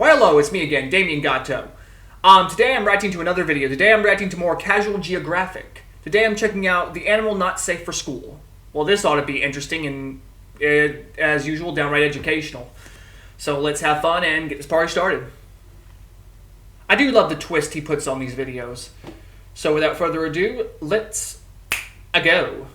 Well, hello, it's me again, Damien Gatto. Today I'm reacting to another video. Today I'm reacting to more Casual Geographic. Today I'm checking out The Animal Not Safe for School. Well, this ought to be interesting and, as usual, downright educational. So let's have fun and get this party started. I do love the twist he puts on these videos. So without further ado, let's go.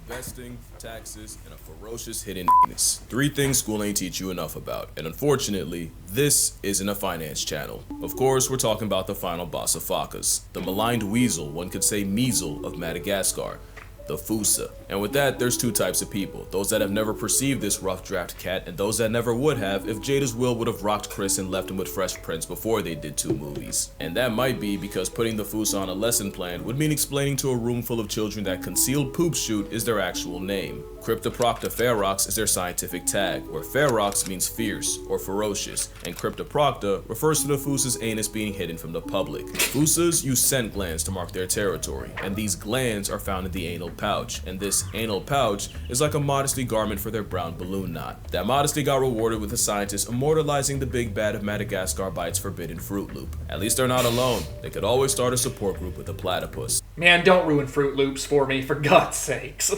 Investing, taxes, and a ferocious hidden penis. 3 things school ain't teach you enough about. And unfortunately, this isn't a finance channel. Of course, we're talking about the final boss of Phocas, the maligned weasel, one could say measle of Madagascar, the Fossa. And with that, there's 2 types of people. Those that have never perceived this rough draft cat, and those that never would have if Jada's will would have rocked Chris and left him with Fresh Prince before they did 2 movies. And that might be because putting the Fossa on a lesson plan would mean explaining to a room full of children that concealed poop shoot is their actual name. Cryptoprocta ferox is their scientific tag, where ferox means fierce or ferocious, and Cryptoprocta refers to the Fossa's anus being hidden from the public. Fossas use scent glands to mark their territory, and these glands are found in the anal pouch, and this anal pouch is like a modesty garment for their brown balloon knot. That modesty got rewarded with the scientists immortalizing the big bad of Madagascar by its forbidden Fruit Loop. At least they're not alone. They could always start a support group with a platypus. Man, don't ruin Fruit Loops for me, for God's sakes.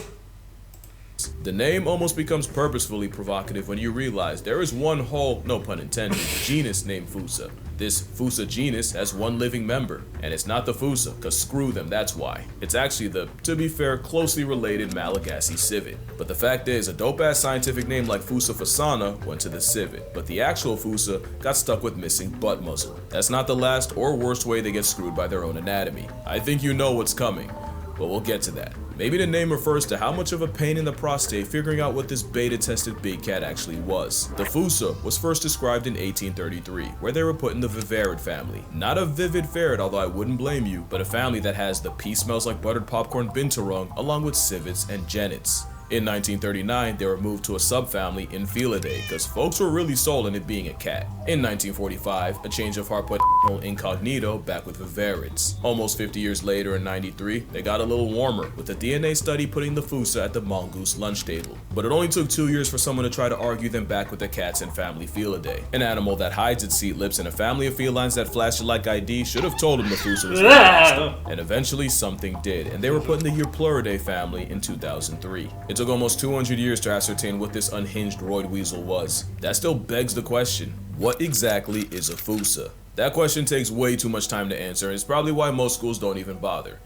The name almost becomes purposefully provocative when you realize there is one whole, no pun intended, genus named Fossa. This Fossa genus has 1 living member, and it's not the Fossa, cause screw them, that's why. It's actually the, to be fair, closely related Malagasy civet. But the fact is, a dope-ass scientific name like Fossa fossana went to the civet, but the actual Fossa got stuck with missing butt muzzle. That's not the last or worst way they get screwed by their own anatomy. I think you know what's coming, but we'll get to that. Maybe the name refers to how much of a pain in the prostate figuring out what this beta-tested big cat actually was. The Fossa was first described in 1833, where they were put in the viverrid family. Not a vivid ferret, although I wouldn't blame you, but a family that has the pee smells like buttered popcorn binturong along with civets and genets. In 1939, they were moved to a subfamily Infelidae, because folks were really sold on it being a cat. In 1945, a change of heart put incognito back with viverids. Almost 50 years later in 93, they got a little warmer, with a DNA study putting the Fossa at the mongoose lunch table. But it only took 2 years for someone to try to argue them back with the cats in family Felidae. An animal that hides its seat lips and a family of felines that flash it like ID should have told them the Fossa was nasty. And eventually something did, and they were put in the Eupluridae family in 2003. It took almost 200 years to ascertain what this unhinged roid weasel was. That still begs the question, what exactly is a Fossa? That question takes way too much time to answer, and it's probably why most schools don't even bother.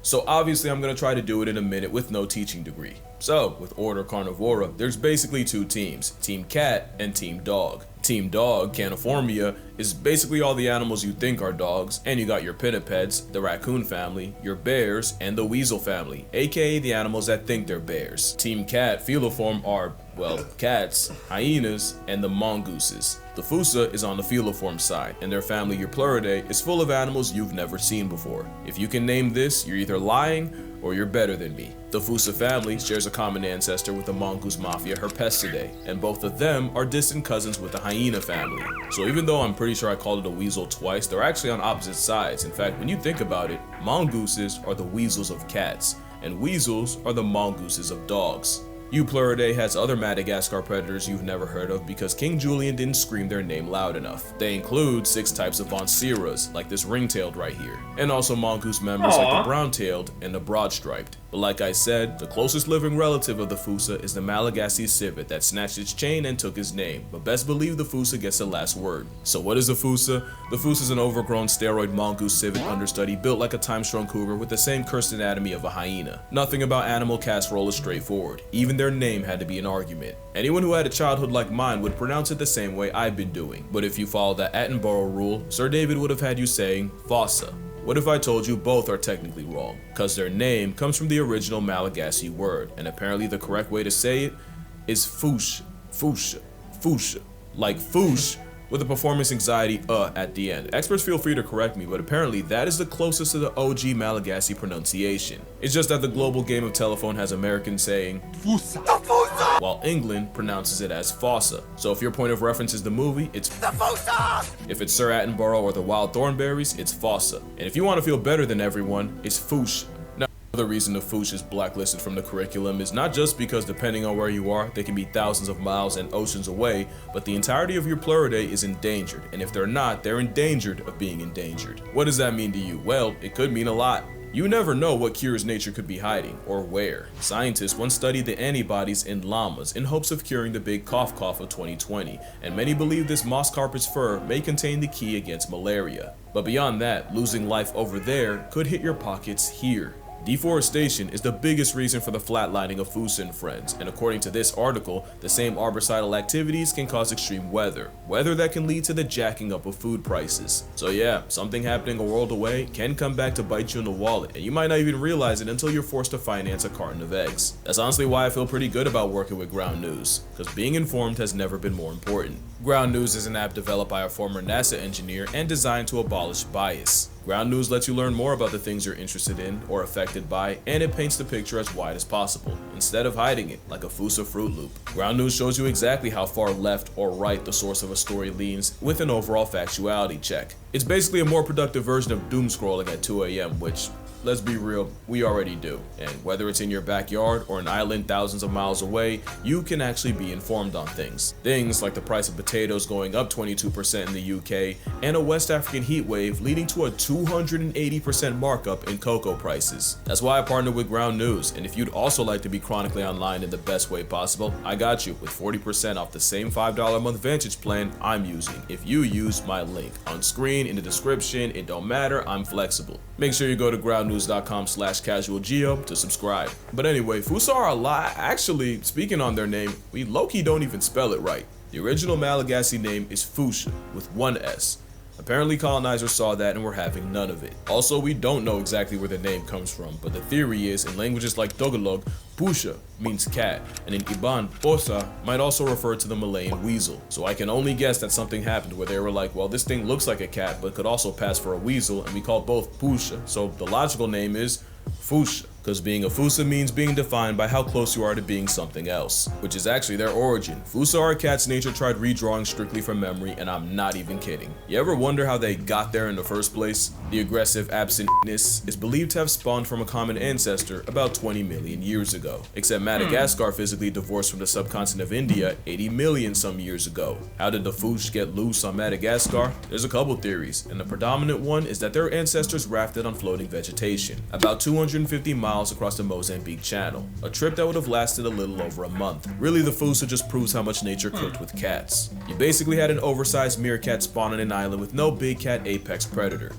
So obviously I'm going to try to do it in a minute with no teaching degree. So, with Order Carnivora, there's basically 2 teams, Team Cat and Team Dog. Team Dog, Caniformia, is basically all the animals you think are dogs, and you got your pinnipeds, the raccoon family, your bears, and the weasel family, aka the animals that think they're bears. Team Cat, Feliform are, well, cats, hyenas, and the mongooses. The Fossa is on the Feliform side, and their family Eupluridae is full of animals you've never seen before. If you can name this, you're either lying or you're better than me. The Fossa family shares a common ancestor with the mongoose mafia Herpestidae, and both of them are distant cousins with the hyena family. So even though I'm pretty sure I called it a weasel twice, they're actually on opposite sides. In fact, when you think about it, mongooses are the weasels of cats, and weasels are the mongooses of dogs. Eupluridae has other Madagascar predators you've never heard of because King Julian didn't scream their name loud enough. They include 6 types of Bonceras, like this ring-tailed right here, and also mongoose members like the brown-tailed and the broad-striped. But like I said, the closest living relative of the Fossa is the Malagasy civet that snatched its chain and took his name, but best believe the Fossa gets the last word. So what is a Fossa? The Fossa is an overgrown steroid mongoose civet understudy built like a time-shrunk cougar with the same cursed anatomy of a hyena. Nothing about animal casserole is straightforward. Even their name had to be an argument. Anyone who had a childhood like mine would pronounce it the same way I've been doing. But if you follow the Attenborough rule, Sir David would have had you saying Fossa. What if I told you both are technically wrong? Cause their name comes from the original Malagasy word, and apparently the correct way to say it is Foosh, Foosha, Foosha. Like Foosh, with a performance anxiety at the end. Experts feel free to correct me, but apparently that is the closest to the OG Malagasy pronunciation. It's just that the global game of telephone has Americans saying Fossa, while England pronounces it as Fossa. So if your point of reference is the movie, it's the Fossa! If it's Sir Attenborough or the Wild Thornberrys, it's Fossa. And if you want to feel better than everyone, it's Foosh. Now, Another reason the Fuchsia is blacklisted from the curriculum is not just because depending on where you are, they can be thousands of miles and oceans away, but the entirety of your Pluridae is endangered, and if they're not, they're endangered of being endangered. What does that mean to you? Well, it could mean a lot. You never know what cures nature could be hiding, or where. Scientists once studied the antibodies in llamas in hopes of curing the big cough of 2020, and many believe this moss carpet's fur may contain the key against malaria. But beyond that, losing life over there could hit your pockets here. Deforestation is the biggest reason for the flatlining of Fuchsia and friends, and according to this article, the same arborcidal activities can cause extreme weather that can lead to the jacking up of food prices. So yeah, something happening a world away can come back to bite you in the wallet, and you might not even realize it until you're forced to finance a carton of eggs. That's honestly why I feel pretty good about working with Ground News, because being informed has never been more important. Ground News is an app developed by a former NASA engineer and designed to abolish bias. Ground News lets you learn more about the things you're interested in or affected by, and it paints the picture as wide as possible, instead of hiding it like a Fuchsia Fruit Loop. Ground News shows you exactly how far left or right the source of a story leans with an overall factuality check. It's basically a more productive version of doom scrolling at 2 a.m., which, let's be real, we already do. And whether it's in your backyard or an island thousands of miles away, you can actually be informed on things. Things like the price of potatoes going up 22% in the UK, and a West African heat wave leading to a 280% markup in cocoa prices. That's why I partnered with Ground News, and if you'd also like to be chronically online in the best way possible, I got you with 40% off the same $5 a month Vantage plan I'm using if you use my link. On screen, in the description, it don't matter, I'm flexible. Make sure you go to groundnews.com/casualgeo to subscribe. But anyway, Fuchsia are alive. Actually, speaking on their name, we low-key don't even spell it right. The original Malagasy name is Fuchsia with one S. Apparently colonizers saw that and were having none of it. Also, we don't know exactly where the name comes from, but the theory is in languages like Tagalog, Pusha means cat, and in Iban, Posa might also refer to the Malayan weasel. So I can only guess that something happened where they were like, well, this thing looks like a cat, but could also pass for a weasel, and we call both Pusha. So the logical name is Fuchsia, because being a Fuchsia means being defined by how close you are to being something else, which is actually their origin. Fuchsia are a cat's nature tried redrawing strictly from memory, and I'm not even kidding. You ever wonder how they got there in the first place? The aggressive absentness is believed to have spawned from a common ancestor about 20 million years ago, except Madagascar physically divorced from the subcontinent of India 80 million some years ago. How did the Fuchsia get loose on Madagascar? There's a couple theories, and the predominant one is that their ancestors rafted on floating vegetation, about 250 miles across the Mozambique Channel, a trip that would have lasted a little over a month. Really, the Fuchsia just proves how much nature cooked with cats. You basically had an oversized meerkat spawn on an island with no big cat apex predator.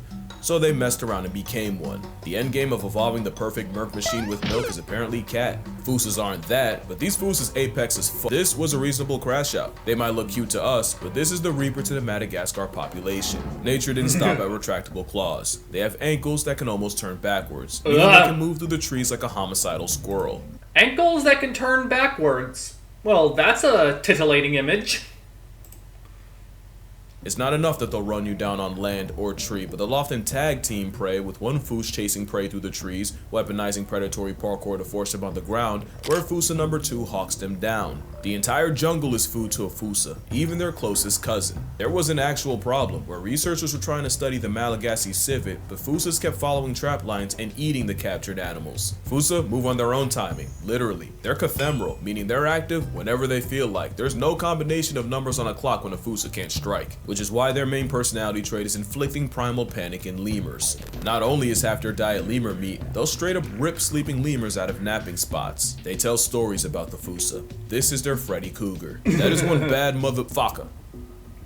So they messed around and became one. The endgame of evolving the perfect merc machine with milk is apparently cat. Fuchsias aren't that, but these Fuchsias apex as fuck. This was a reasonable crash out. They might look cute to us, but this is the reaper to the Madagascar population. Nature didn't stop at retractable claws. They have ankles that can almost turn backwards, meaning they can move through the trees like a homicidal squirrel. Ankles that can turn backwards. Well, that's a titillating image. It's not enough that they'll run you down on land or tree, but they'll often tag team prey, with one Fuchsia chasing prey through the trees, weaponizing predatory parkour to force them on the ground, where Fuchsia number 2 hawks them down. The entire jungle is food to a Fuchsia, even their closest cousin. There was an actual problem, where researchers were trying to study the Malagasy civet, but Fuchsias kept following trap lines and eating the captured animals. Fuchsia move on their own timing, literally. They're cathemeral, meaning they're active whenever they feel like. There's no combination of numbers on a clock when a Fuchsia can't strike, which is why their main personality trait is inflicting primal panic in lemurs. Not only is half their diet lemur meat, they'll straight up rip sleeping lemurs out of napping spots. They tell stories about the Fuchsia. This is their Freddy Cougar. That is one bad motherfucker.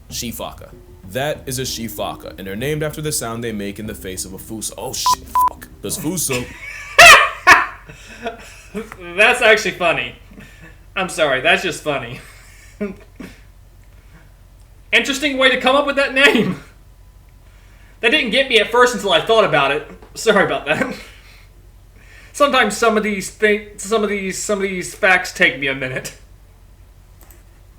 She-fucker. That is a she-fucker, and they're named after the sound they make in the face of a Fuchsia. Oh shit, fuck. Because Fuchsia... That's actually funny. I'm sorry, that's just funny. Interesting way to come up with that name. That didn't get me at first until I thought about it. Sorry about that. Sometimes some of these facts take me a minute.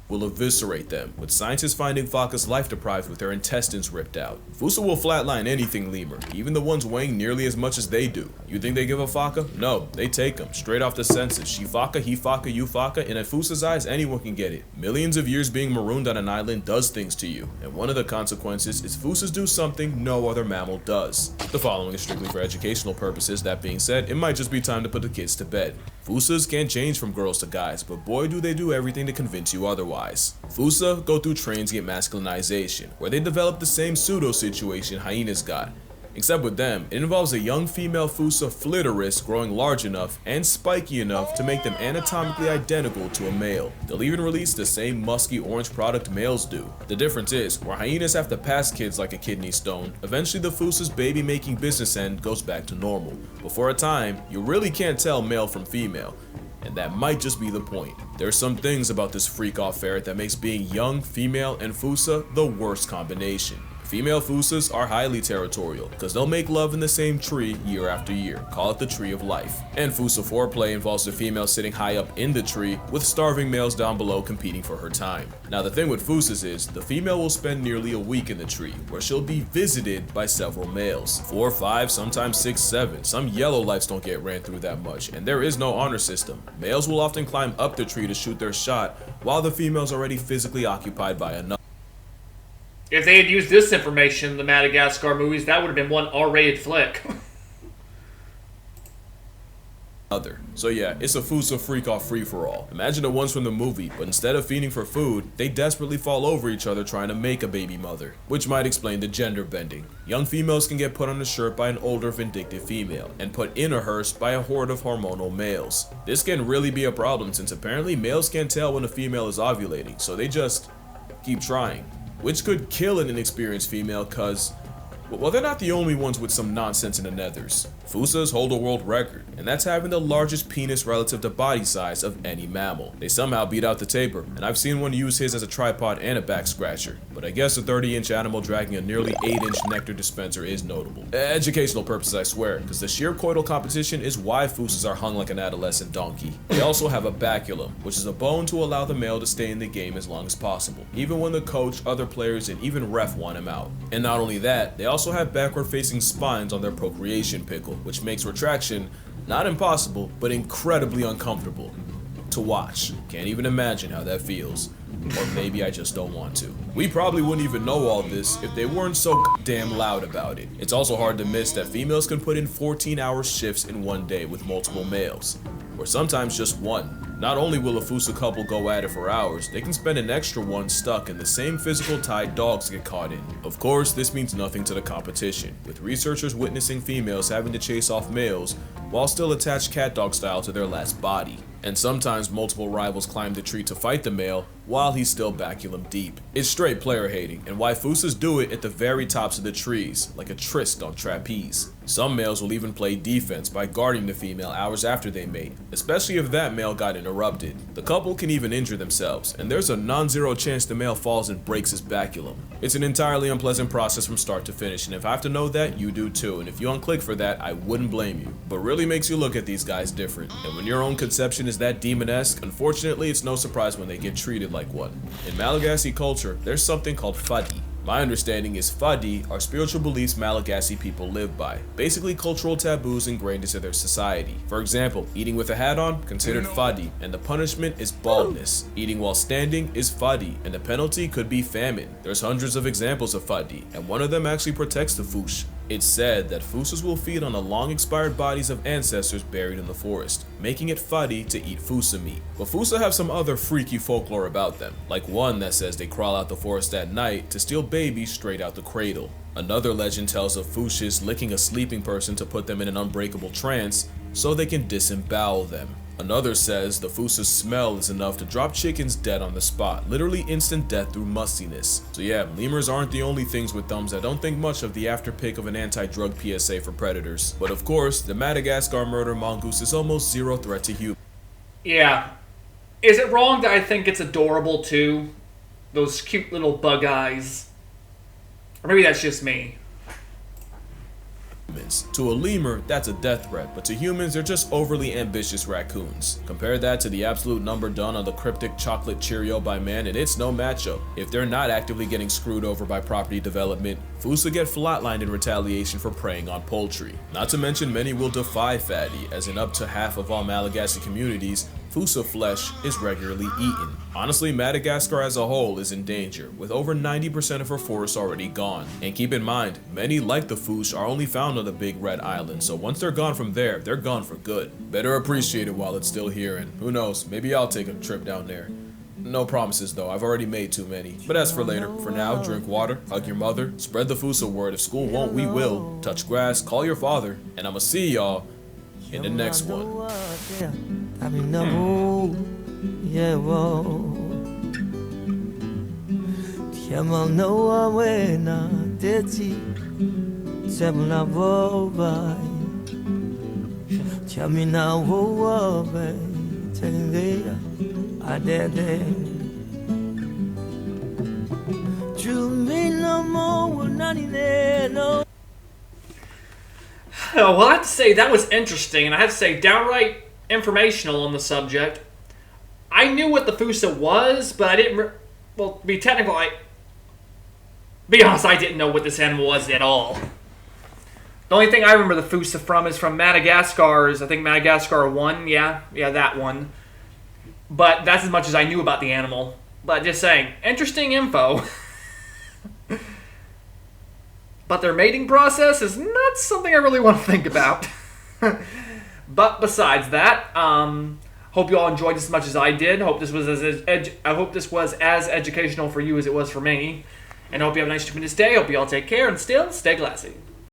will eviscerate them, with scientists finding Faka's life deprived with their intestines ripped out. Fusa will flatline anything lemur, even the ones weighing nearly as much as they do. You think they give a Faka? No, they take them, straight off the census. She Faka, he Faka, you Faka, and in Fusa's eyes, anyone can get it. Millions of years being marooned on an island does things to you, and one of the consequences is Fusas do something no other mammal does. The following is strictly for educational purposes. That being said, it might just be time to put the kids to bed. Fusas can't change from girls to guys, but boy do they do everything to convince you otherwise. Fusa go through transient masculinization, where they develop the same pseudo-situation hyenas got. Except with them, it involves a young female Fusa Flitterus growing large enough and spiky enough to make them anatomically identical to a male. They'll even release the same musky orange product males do. The difference is, where hyenas have to pass kids like a kidney stone, eventually the Fusa's baby-making business end goes back to normal. But for a time, you really can't tell male from female. And that might just be the point. There's some things about this freak-off ferret that makes being young, female, and Fusa the worst combination. Female Fusas are highly territorial, because they'll make love in the same tree year after year, call it the tree of life. And Fusa foreplay involves the female sitting high up in the tree, with starving males down below competing for her time. Now the thing with Fusas is, the female will spend nearly a week in the tree, where she'll be visited by several males. 4, 5, sometimes 6, 7. Some yellow lights don't get ran through that much, and there is no honor system. Males will often climb up the tree to shoot their shot, while the female's already physically occupied by another. If they had used this information in the Madagascar movies, that would have been one R-rated flick. So yeah, it's a Fusa freak-off free-for-all. Imagine the ones from the movie, but instead of feeding for food, they desperately fall over each other trying to make a baby mother. Which might explain the gender bending. Young females can get put on a shirt by an older vindictive female, and put in a hearse by a horde of hormonal males. This can really be a problem since apparently males can't tell when a female is ovulating, so they just keep trying. Which could kill an inexperienced female cause, well, they're not the only ones with some nonsense in the nethers. Fusas hold a world record, and that's having the largest penis relative to body size of any mammal. They somehow beat out the tapir, and I've seen one use his as a tripod and a back scratcher. But I guess a 30-inch animal dragging a nearly 8-inch nectar dispenser is notable. Educational purposes, I swear, because the sheer coital competition is why Fusas are hung like an adolescent donkey. They also have a baculum, which is a bone to allow the male to stay in the game as long as possible, even when the coach, other players, and even ref want him out. And not only that, they also have backward-facing spines on their procreation pickle, which makes retraction not impossible, but incredibly uncomfortable to watch. Can't even imagine how that feels. Or maybe I just don't want to. We probably wouldn't even know all this if they weren't so damn loud about it. It's also hard to miss that females can put in 14-hour shifts in one day with multiple males, or sometimes just one. Not only will a Fusa couple go at it for hours, they can spend an extra one stuck in the same physical tie dogs get caught in. Of course, this means nothing to the competition, with researchers witnessing females having to chase off males while still attached cat dog style to their last body. And sometimes multiple rivals climb the tree to fight the male while he's still baculum deep. It's straight player hating, and why Fusas do it at the very tops of the trees, like a tryst on trapeze. Some males will even play defense by guarding the female hours after they mate, especially if that male got interrupted. The couple can even injure themselves, and there's a non-zero chance the male falls and breaks his baculum. It's an entirely unpleasant process from start to finish, and if I have to know that, you do too, and if you unclick for that, I wouldn't blame you. But really makes you look at these guys different, and when your own conception is that demon-esque, unfortunately it's no surprise when they get treated like one. In Malagasy culture, there's something called fadi. My understanding is fadi are spiritual beliefs Malagasy people live by, basically cultural taboos ingrained into their society. For example, eating with a hat on, considered fadi, and the punishment is baldness. Eating while standing is fadi, and the penalty could be famine. There's hundreds of examples of fadi, and one of them actually protects the Fush. It's said that Fusas will feed on the long-expired bodies of ancestors buried in the forest, making it fadi to eat Fusa meat. But Fusa have some other freaky folklore about them, like one that says they crawl out the forest at night to steal babies straight out the cradle. Another legend tells of Fushas licking a sleeping person to put them in an unbreakable trance so they can disembowel them. Another says the Fusa's smell is enough to drop chickens dead on the spot, literally instant death through mustiness. So yeah, lemurs aren't the only things with thumbs that don't think much of the afterpick of an anti-drug PSA for predators. But of course, the Madagascar murder mongoose is almost zero threat to humans. Yeah. Is it wrong that I think it's adorable too? Those cute little bug eyes. Or maybe that's just me. humans. To a lemur, that's a death threat, but to humans, they're just overly ambitious raccoons. Compare that to the absolute number done on the cryptic chocolate Cheerio by man, and it's no matchup. If they're not actively getting screwed over by property development, Fusa get flatlined in retaliation for preying on poultry. Not to mention many will defy Fatty, as in up to half of all Malagasy communities, Fusa flesh is regularly eaten. Honestly, Madagascar as a whole is in danger, with over 90% of her forests already gone. And keep in mind, many like the Fus are only found on the Big Red Island, so once they're gone from there, they're gone for good. Better appreciate it while it's still here, and who knows, maybe I'll take a trip down there. No promises though, I've already made too many. But as for later, for now, drink water, hug your mother, spread the Fusa word. If school won't, we will. Touch grass, call your father, and I'ma see y'all in the next one. Well, I have to say that was interesting, and I have to say downright informational on the subject. I knew what the Fusa was, but I didn't. Well, to be technical, be honest, I didn't know what this animal was at all. The only thing I remember the Fusa from is from Madagascar's, I think Madagascar 1, yeah, that one. But that's as much as I knew about the animal. But just saying, interesting info. But their mating process is not something I really want to think about. But besides that, hope you all enjoyed this as much as I did. Hope this was I hope this was as educational for you as it was for me. And I hope you have a nice stupendous day. Hope you all take care and still stay classy.